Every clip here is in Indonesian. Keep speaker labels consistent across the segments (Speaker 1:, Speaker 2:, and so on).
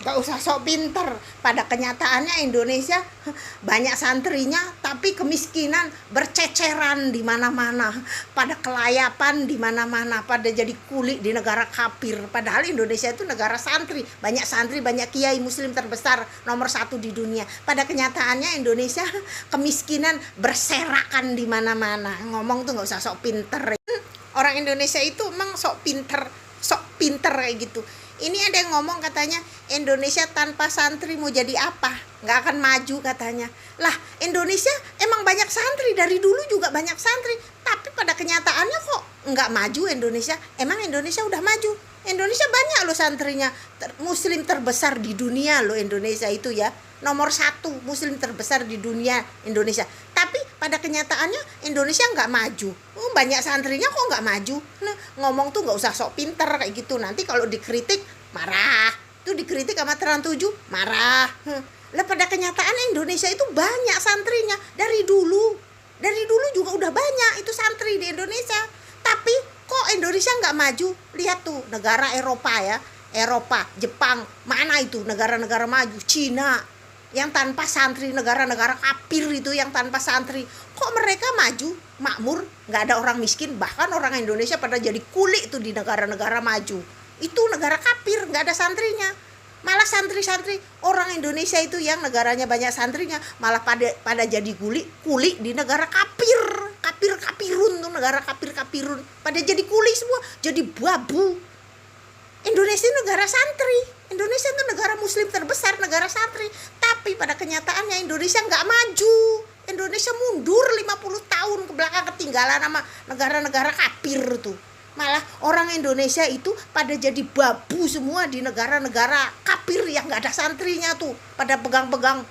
Speaker 1: Gak usah sok pinter. Pada kenyataannya Indonesia banyak santrinya, tapi kemiskinan berceceran di mana-mana. Pada kelayapan di mana-mana, pada jadi kuli di negara kafir. Padahal Indonesia itu negara santri, banyak santri, banyak kiai muslim terbesar, nomor 1 di dunia. Pada kenyataannya Indonesia kemiskinan berserakan di mana-mana. Ngomong tuh gak usah sok pinter. Orang Indonesia itu emang sok pinter kayak gitu. Ini ada yang ngomong katanya Indonesia tanpa santri mau jadi apa? Nggak akan maju katanya. Lah, Indonesia emang banyak santri, dari dulu juga banyak santri, tapi pada kenyataannya kok nggak maju Indonesia. Emang Indonesia udah maju? Indonesia banyak loh santrinya, muslim terbesar di dunia loh Indonesia itu ya, nomor 1 muslim terbesar di dunia Indonesia. Tapi pada kenyataannya Indonesia nggak maju. Banyak santrinya kok nggak maju. Nah, ngomong tuh nggak usah sok pinter kayak gitu. Nanti kalau dikritik marah. Tuh dikritik sama Trans 7 marah. Lah pada kenyataan Indonesia itu banyak santrinya dari dulu. Dari dulu juga udah banyak itu santri di Indonesia. Tapi kok Indonesia nggak maju? Lihat tuh negara Eropa ya. Eropa, Jepang, mana itu negara-negara maju? Cina yang tanpa santri, negara-negara kafir itu yang tanpa santri, kok mereka maju, makmur, nggak ada orang miskin, bahkan orang Indonesia pada jadi kulit tuh di negara-negara maju. Itu negara kafir, nggak ada santrinya. Malah santri-santri orang Indonesia itu yang negaranya banyak santrinya malah pada jadi kuli di negara kafirun tuh, negara kafirun pada jadi kuli semua, jadi babu. Indonesia itu negara santri, Indonesia itu negara muslim terbesar, negara santri. Tapi pada kenyataannya Indonesia nggak maju. Indonesia mundur 50 tahun ke belakang, ketinggalan sama negara-negara kafir tuh. Malah orang Indonesia itu pada jadi babu semua di negara-negara kafir yang nggak ada santrinya tuh. Pada pegang-pegang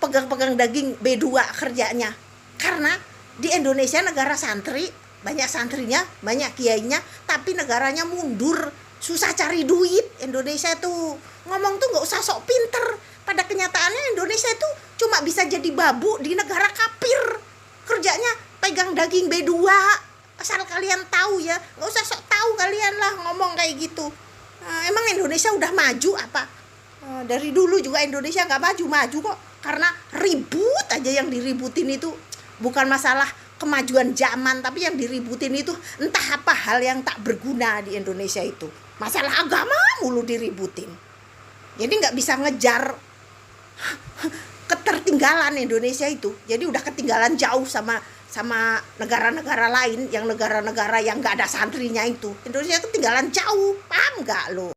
Speaker 1: pegang daging B2 kerjanya. Karena di Indonesia negara santri, banyak santrinya, banyak kiainya, tapi negaranya mundur, susah cari duit. Indonesia tuh ngomong tuh nggak usah sok pinter. Pada kenyataannya Indonesia itu cuma bisa jadi babu di negara kafir, kerjanya pegang daging B2. Asal kalian tahu ya, nggak usah sok tahu kalian lah ngomong kayak gitu. Emang Indonesia udah maju apa? Dari dulu juga Indonesia nggak maju kok, karena ribut aja yang diributin itu. Bukan masalah kemajuan zaman, tapi yang diributin itu entah apa hal yang tak berguna di Indonesia itu. Masalah agama mulu diributin. Jadi nggak bisa ngejar ketertinggalan Indonesia itu. Jadi udah ketinggalan jauh sama negara-negara lain, yang negara-negara yang nggak ada santrinya itu. Indonesia ketinggalan jauh, paham nggak lo?